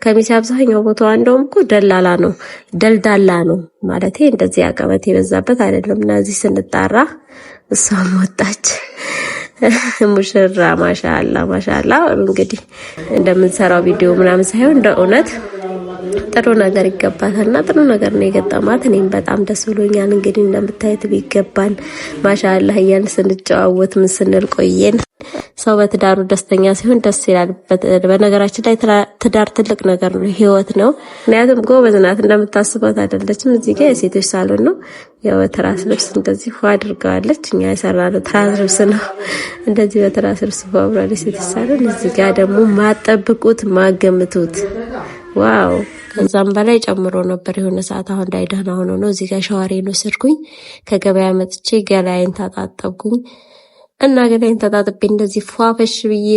ከሚሴ አብዛኛው ቦታው እንደውም እኮ ደላላ ነው ደልዳላ ነው ማለት እንደዚህ አቀበት የበዛበት አይደለም። እና እዚህ ስንጣራ እሷም ወጣች ሙሽራ ማሻአላ እንግዲህ እንደምንሰራው ቪዲዮ ምናምን ሳይሆን እንደ እውነት ጥሩ ነገር ይገባታልና ጥሩ ነገር ነው የገጠማት። እኔም በጣም ደስ ብሎኛል። እንግዲህ እንደምታዩት ቢገባን ማሻአላ እያልን ስንጨዋወት ምን ስንል ቆየን። ሰው በትዳሩ ደስተኛ ሲሆን ደስ ይላል። በነገራችን ላይ ትዳር ትልቅ ነገር ነው፣ ህይወት ነው። ምክንያቱም ጎበዝ ናት፣ እንደምታስባት አይደለችም። እዚህ ጋር የሴቶች ሳሎን ነው። ያው ትራስ ልብስ እንደዚህ ፏ አድርጋለች። እኛ የሰራነው ትራስ ልብስ ነው። እንደዚህ በትራስ ልብስ ፏ ብሏል የሴቶች ሳሎን። እዚህ ጋር ደግሞ ማጠብቁት ማገምቱት ዋው! ከዛም በላይ ጨምሮ ነበር የሆነ ሰዓት። አሁን ላይ ደህና ሆኖ ነው። እዚህ ጋር ሻወሬን ወሰድኩኝ። ከገበያ መጥቼ ገላዬን ታጣጠብኩኝ እና ገላዬን ተጣጥቤ እንደዚህ ፏፈሽ ብዬ።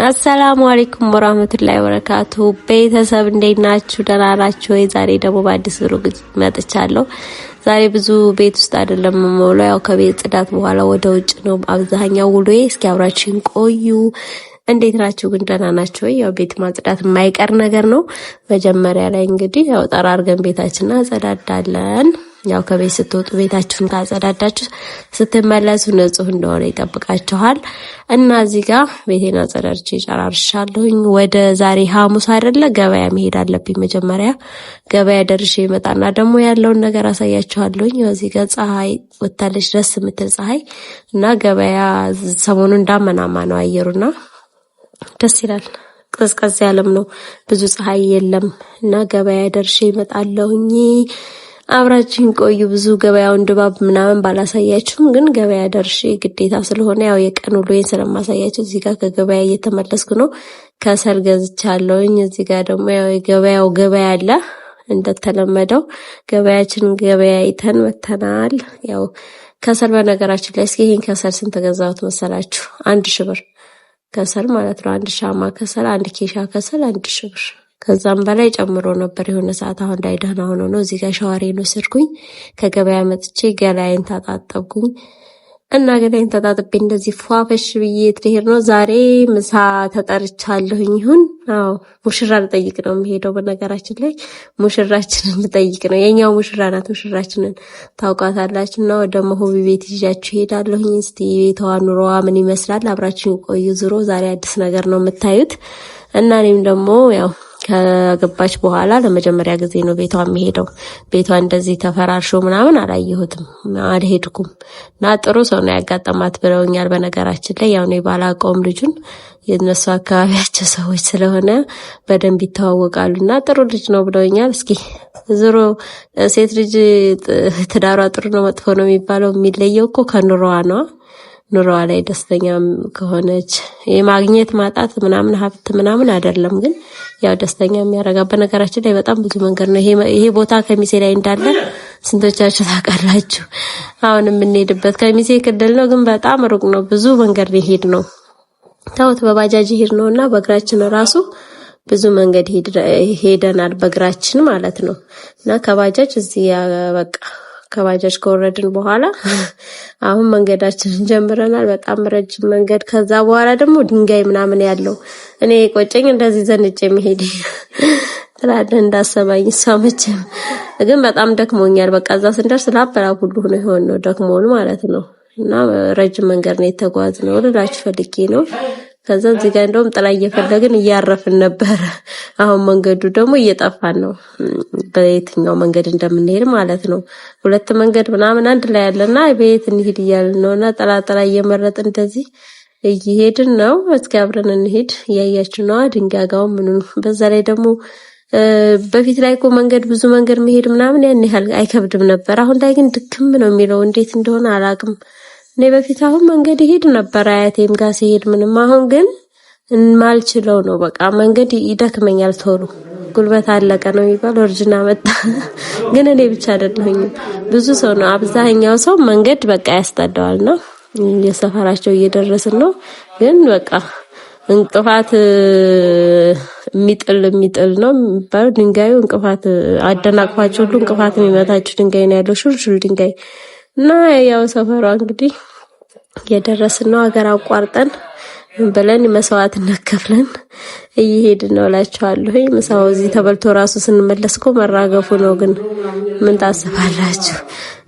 አሰላሙ አለይኩም ወራህመቱላሂ ወበረካቱ። ቤተሰብ እንዴት ናችሁ? ደህና ናችሁ ወይ? ዛሬ ደግሞ በአዲስ ብሎግ መጥቻለሁ። ዛሬ ብዙ ቤት ውስጥ አይደለም የምውለው፣ ያው ከቤት ጽዳት በኋላ ወደ ውጭ ነው አብዛኛው ውሎዬ። እስኪ አብራችሁን ቆዩ። እንዴት ናችሁ ግን? ደህና ናችሁ ወይ? ያው ቤት ማጽዳት የማይቀር ነገር ነው። መጀመሪያ ላይ እንግዲህ ያው ጠራርገን ቤታችንን አጸዳዳለን። ያው ከቤት ስትወጡ ቤታችሁን ካጸዳዳችሁ ስትመለሱ ንጹህ እንደሆነ ይጠብቃችኋል። እና እዚህ ጋር ቤቴን አጸዳድቼ ጨራርሻለሁኝ። ወደ ዛሬ ሐሙስ አይደለ ገበያ መሄድ አለብኝ። መጀመሪያ ገበያ ደርሼ ይመጣና ደግሞ ያለውን ነገር አሳያችኋለሁኝ። እዚህ ጋር ፀሐይ ወጣለች፣ ደስ የምትል ፀሐይ እና ገበያ ሰሞኑን እንዳመናማ ነው አየሩና ደስ ይላል። ቀዝቀዝ ያለም ነው፣ ብዙ ፀሐይ የለም እና ገበያ ደርሼ ይመጣለሁኝ። አብራችን ቆዩ። ብዙ ገበያውን ድባብ ምናምን ባላሳያችሁም ግን ገበያ ደርሼ ግዴታ ስለሆነ ያው የቀን ውሎዬን ስለማሳያችሁ እዚህ ጋር ከገበያ እየተመለስኩ ነው። ከሰል ገዝቻለሁኝ። እዚህ ጋር ደግሞ ያው የገበያው ገበያ አለ እንደተለመደው ገበያችንን ገበያ አይተን መተናል። ያው ከሰል በነገራችን ላይ እስኪ ይሄን ከሰል ስንት ገዛሁት መሰላችሁ? 1000 ብር ከሰል ማለት ነው። 1 ሻማ ከሰል፣ 1 ኬሻ ከሰል 1000 ብር። ከዛም በላይ ጨምሮ ነበር የሆነ ሰዓት። አሁን ላይ ደህና ሆኖ ነው። እዚህ ጋር ሻወሬን ወሰድኩኝ። ከገበያ መጥቼ ገላዬን ታጣጠብኩኝ እና ገላዬን ታጣጥቤ እንደዚህ ፏፈሽ ብዬ ትሄድ ነው። ዛሬ ምሳ ተጠርቻለሁኝ። ይሁን አዎ፣ ሙሽራ ልጠይቅ ነው የምሄደው። በነገራችን ላይ ሙሽራችንን ልጠይቅ ነው። የኛው ሙሽራ ናት። ሙሽራችንን ታውቃታላችሁ። እና ወደ መሆቢ ቤት ይዣችሁ ሄዳለሁኝ። እስቲ ቤቷ ኑሮዋ ምን ይመስላል? አብራችሁን ቆዩ። ዙሮ ዛሬ አዲስ ነገር ነው የምታዩት እና እኔም ደግሞ ያው ከገባች በኋላ ለመጀመሪያ ጊዜ ነው ቤቷ የሚሄደው። ቤቷ እንደዚህ ተፈራርሾ ምናምን አላየሁትም፣ አልሄድኩም። እና ጥሩ ሰው ነው ያጋጠማት ብለውኛል። በነገራችን ላይ ያው ነው ባላቀውም ልጁን የነሱ አካባቢያቸው ሰዎች ስለሆነ በደንብ ይተዋወቃሉና ጥሩ ልጅ ነው ብለውኛል። እስኪ ዞሮ ሴት ልጅ ትዳሯ ጥሩ ነው መጥፎ ነው የሚባለው የሚለየው እኮ ከኑሮዋ ነው። ኑሮዋ ላይ ደስተኛ ከሆነች የማግኘት ማጣት ምናምን ሀብት ምናምን አይደለም፣ ግን ያው ደስተኛ የሚያረጋበት በነገራችን ላይ በጣም ብዙ መንገድ ነው። ይሄ ቦታ ከሚሴ ላይ እንዳለ ስንቶቻችሁ ታውቃላችሁ? አሁን የምንሄድበት ከሚሴ ክልል ነው፣ ግን በጣም ሩቅ ነው። ብዙ መንገድ ሄድ ነው ታውት በባጃጅ ሄድ ነውና በእግራችን ራሱ ብዙ መንገድ ሄደናል፣ በእግራችን ማለት ነው። እና ከባጃጅ እዚህ በቃ ከባጃጅ ከወረድን በኋላ አሁን መንገዳችንን ጀምረናል። በጣም ረጅም መንገድ። ከዛ በኋላ ደግሞ ድንጋይ ምናምን ያለው እኔ ቆጨኝ እንደዚህ ዘንጬ መሄድ ትላለ እንዳሰባኝ ሰመችም፣ ግን በጣም ደክሞኛል። በቃ እዛ ስንደርስ ላበላ ሁሉ ነው የሆነው ደክሞን ማለት ነው። እና ረጅም መንገድ ነው የተጓዝነው ልላችሁ ፈልጌ ነው። ከዛ እዚህ ጋር እንደውም ጥላ እየፈለግን እያረፍን ነበር። አሁን መንገዱ ደግሞ እየጠፋን ነው፣ በየትኛው መንገድ እንደምንሄድ ማለት ነው። 2 መንገድ ምናምን አንድ ላይ ያለና በየት እንሂድ እያልን ነውና ጥላ እየመረጥን እንደዚህ እየሄድን ነው። እስኪ አብረን እንሂድ። እያያችሁ ነው ድንጋጋው ምኑ። በዛ ላይ ደግሞ በፊት ላይ እኮ መንገድ ብዙ መንገድ መሄድ ምናምን ያን ያህል አይከብድም ነበር። አሁን ላይ ግን ድክም ነው የሚለው፣ እንዴት እንደሆነ አላቅም። እኔ በፊት አሁን መንገድ ይሄድ ነበር አያቴም ጋር ሲሄድ ምንም። አሁን ግን ማልችለው ነው በቃ መንገድ ይደክመኛል ቶሎ። ጉልበት አለቀ ነው የሚባለው፣ እርጅና መጣ። ግን እኔ ብቻ አይደለሁኝም፣ ብዙ ሰው ነው። አብዛኛው ሰው መንገድ በቃ ያስጠዳዋልና የሰፈራቸው እየደረስን ነው። ግን በቃ እንቅፋት የሚጥል ነው የሚባለው። ድንጋዩ እንቅፋት አደናቅፋችሁ ሁሉ እንቅፋት የሚመታችሁ ድንጋይ ነው ያለው፣ ሹልሹል ድንጋይ። እና ያው ሰፈሯ እንግዲህ የደረስን ነው። ሀገር አቋርጠን ብለን መስዋዕትነት ከፍለን እየሄድን ነው እላችኋለሁ። ምሳው እዚህ ተበልቶ ራሱ ስንመለስ እኮ መራገፉ ነው። ግን ምን ታስባላችሁ?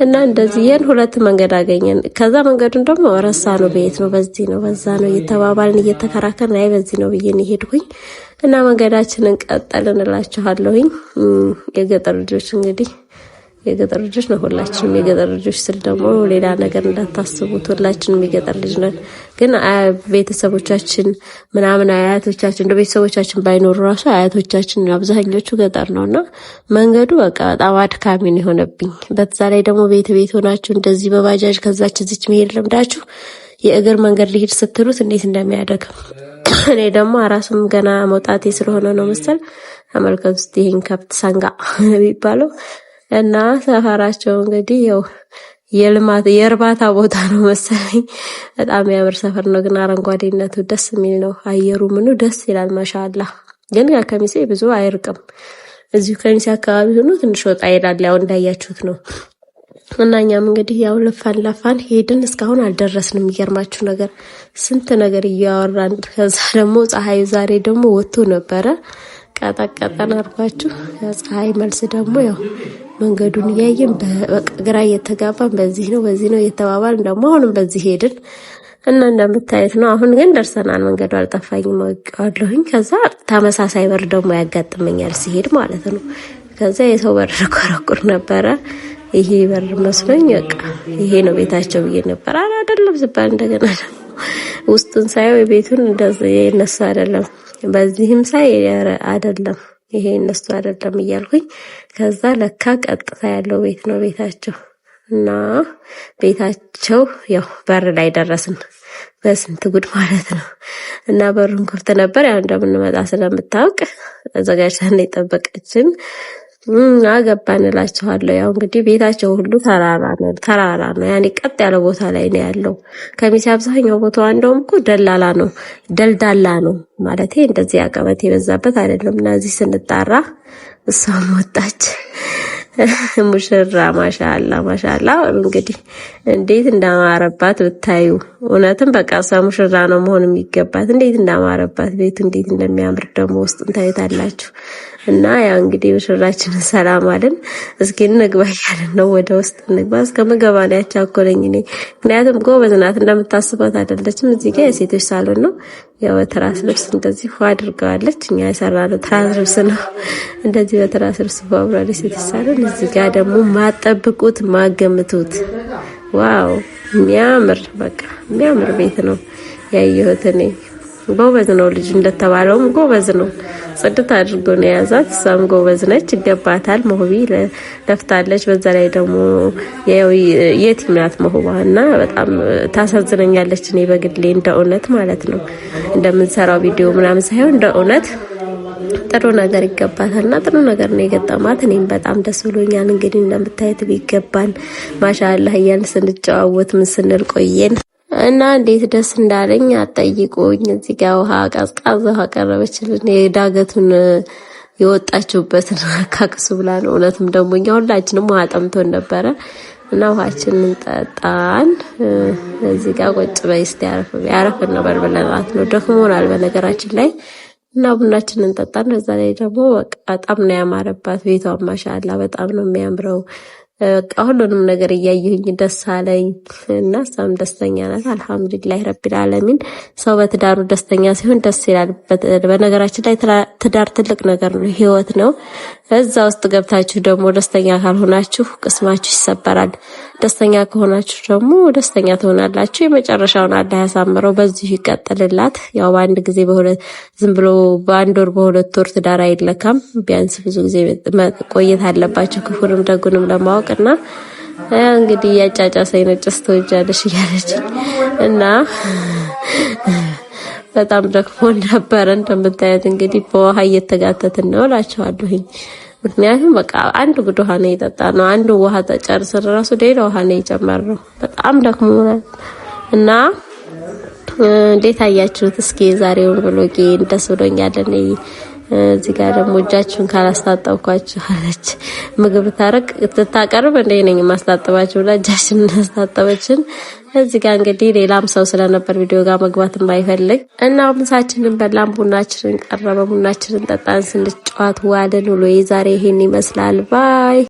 እና እንደዚህ ሁለት መንገድ አገኘን። ከዛ መንገዱን ደግሞ ረሳ ነው፣ ቤት ነው፣ በዚህ ነው፣ በዛ ነው እየተባባልን እየተከራከርን አይ በዚህ ነው ብዬ ሄድኩኝ እና መንገዳችንን ቀጠልን እላችኋለሁ። የገጠር ልጆች እንግዲህ የገጠር ልጆች ነው ሁላችንም። የገጠር ልጆች ስል ደግሞ ሌላ ነገር እንዳታስቡት፣ ሁላችንም የገጠር ልጅ ነን። ግን ቤተሰቦቻችን ምናምን አያቶቻችን እንደ ቤተሰቦቻችን ባይኖሩ ራሱ አያቶቻችን አብዛኞቹ ገጠር ነውና መንገዱ በቃ በጣም አድካሚ ነው የሆነብኝ። በዛ ላይ ደግሞ ቤት ሆናችሁ እንደዚህ በባጃጅ ከዛች እዚች መሄድ ለምዳችሁ የእግር መንገድ ሊሄድ ስትሉት እንዴት እንደሚያደክም እኔ ደግሞ አራስም ገና መውጣቴ ስለሆነ ነው መሰል ተመልከቱት። ይሄን ከብት ሰንጋ የሚባለው እና ሰፈራቸው እንግዲህ ያው የእርባታ ቦታ ነው መሰለኝ። በጣም ያምር ሰፈር ነው፣ ግን አረንጓዴነቱ ደስ የሚል ነው። አየሩ ምኑ ደስ ይላል ማሻአላ። ግን ከሚሴ ብዙ አይርቅም። እዚሁ ከሚሴ አካባቢ ሆኖ ትንሽ ወጣ ይላል፣ ያው እንዳያችሁት ነው። እና እኛም እንግዲህ ያው ለፋን ሄድን። እስካሁን አልደረስንም። የሚገርማችሁ ነገር ስንት ነገር እያወራን፣ ከዛ ደግሞ ፀሐዩ ዛሬ ደግሞ ወጥቶ ነበረ። ቀጠቀጠን አርጓችሁ ፀሐይ መልስ ደግሞ ያው መንገዱን እያየን በግራ እየተጋባን በዚህ ነው እየተባባልን ደግሞ አሁንም በዚህ ሄድን እና እንደምታዩት ነው። አሁን ግን ደርሰናል። መንገዱ አልጠፋኝም፣ አውቀዋለሁኝ። ከዛ ተመሳሳይ በር ደግሞ ያጋጥመኛል ሲሄድ ማለት ነው። ከዛ የሰው በር ኮረኩር ነበረ። ይሄ በር መስሎኝ በቃ ይሄ ነው ቤታቸው ብዬ ነበር። አይደለም ዝባል እንደገና ደግሞ ውስጡን ሳየው የቤቱን እንደዚህ የነሱ አይደለም፣ በዚህም ሳይ አይደለም ይሄ እነሱ አይደለም እያልኩኝ ከዛ ለካ ቀጥታ ያለው ቤት ነው ቤታቸው። እና ቤታቸው ያው በር ላይ ደረስን። በስንት ጉድ ማለት ነው። እና በሩን ክፍት ነበር። ያው እንደምንመጣ ስለምታውቅ አዘጋጅታን የጠበቀችን አገባን እላችኋለሁ። ያው እንግዲህ ቤታቸው ሁሉ ተራራ ነው። ያኔ ቀጥ ያለ ቦታ ላይ ነው ያለው። ከሚሴ አብዛኛው ቦታው እንደውም እኮ ደልዳላ ነው ማለት እንደዚህ አቀበት የበዛበት አይደለም። እና እዚህ ስንጣራ እሷም ወጣች ሙሽራ ማሻአላ። እንግዲህ እንዴት እንዳማረባት ብታዩ፣ እውነትም በቃ እሷ ሙሽራ ነው መሆን የሚገባት። እንዴት እንዳማረባት ቤቱ እንዴት እንደሚያምር ደግሞ ውስጡን ታዩታላችሁ። እና ያው እንግዲህ ሙሽራችንን ሰላም አለን። እስኪ እንግባ ያለን ነው፣ ወደ ውስጥ እንግባ። እስከምገባ ነው ያቻኮለኝ እኔ፣ ምክንያቱም ጎበዝ ናት፣ እንደምታስባት አይደለችም። እዚህ ጋር የሴቶች ሳሎን ነው። ያው በትራስ ልብስ እንደዚህ ፏ አድርገዋለች። እኛ የሰራነው ትራስ ልብስ ነው፣ እንደዚህ በትራስ ልብስ ባብራሪ የሴቶች ሳሎን። እዚህ ጋር ደግሞ ማጠብቁት ማገምቱት፣ ዋው የሚያምር በቃ የሚያምር ቤት ነው ያየሁት እኔ። ጎበዝ ነው ልጅ፣ እንደተባለውም ጎበዝ ነው። ጽድት አድርጎ ነው የያዛት። እሷም ጎበዝ ነች፣ ይገባታል። መሆቢ ለፍታለች። በዛ ላይ ደግሞ የቲም ናት መሆባና በጣም ታሳዝነኛለች። እኔ በግሌ እንደ እውነት ማለት ነው እንደምንሰራው ቪዲዮ ምናምን ሳይሆን እንደ እውነት ጥሩ ነገር ይገባታልና ጥሩ ነገር ነው የገጠማት። እኔም በጣም ደስ ብሎኛል። እንግዲህ እንደምታዩት ቢገባን ማሻአላህ እያልን ስንጨዋወት ምን ስንል ቆየን እና እንዴት ደስ እንዳለኝ አጠይቁኝ። እዚህ ጋር ውሃ ቀዝቃዛ ውሃ ቀረበችልን። የዳገቱን የወጣችሁበትን አካክሱ ብላ ነው። እውነትም ደግሞ እኛ ሁላችንም ውሃ ጠምቶን ነበረ እና ውሃችንን ጠጣን። እዚህ ጋር ቁጭ በይ እስቲ ያረፍ ነው በልበላት ነው፣ ደክሞናል በነገራችን ላይ። እና ቡናችንን ጠጣን። በዛ ላይ ደግሞ በጣም ነው ያማረባት ቤቷ ማሻአላ፣ በጣም ነው የሚያምረው። ሁሉንም ነገር እያየሁኝ ደስ አለኝ እና እሷም ደስተኛ ናት። አልሐምዱሊላህ ረቢል ዓለሚን። ሰው በትዳሩ ደስተኛ ሲሆን ደስ ይላል። በነገራችን ላይ ትዳር ትልቅ ነገር ነው፣ ህይወት ነው። እዛ ውስጥ ገብታችሁ ደግሞ ደስተኛ ካልሆናችሁ ቅስማችሁ ይሰበራል። ደስተኛ ከሆናችሁ ደግሞ ደስተኛ ትሆናላችሁ። የመጨረሻውን አላህ ያሳምረው፣ በዚሁ ይቀጥልላት። ያው በአንድ ጊዜ ዝም ብሎ በአንድ ወር በሁለት ወር ትዳር አይለካም። ቢያንስ ብዙ ጊዜ ቆየት አለባችሁ ክፉንም ደጉንም ለማወቅና እንግዲህ ያጫጫሰኝ ነው ጭስ ተወጃለሽ እያለች እና በጣም ደክሞ ነበረ። እንደምታዩት እንግዲህ በውሃ እየተጋተትን ነው እላችኋለሁኝ። ምክንያቱም በቃ አንድ ጉድ ውሃ ነው የጠጣነው። አንዱ ውሃ ተጨርሰን ራሱ ሌላ ውሃ ነው የጨመርነው። በጣም ደክሞናል እና እንዴት አያችሁት? እስኪ ዛሬውን ብሎጌ ደስ ብሎኛል። እኔ እዚህ ጋር ደግሞ እጃችሁን ካላስታጠብኳችሁ አለች። ምግብ ትታቀርብ እንደ ነኝ ማስታጠባችሁ ብላ እጃችንን አስታጠበችን። እዚህ ጋር እንግዲህ ሌላም ሰው ስለነበር ቪዲዮ ጋር መግባት የማይፈልግ እና ምሳችንን በላን፣ ቡናችንን ቀረበ፣ ቡናችንን ጠጣን፣ ስንጫወት ዋልን። ውሎ ዛሬ ይሄን ይመስላል። ባይ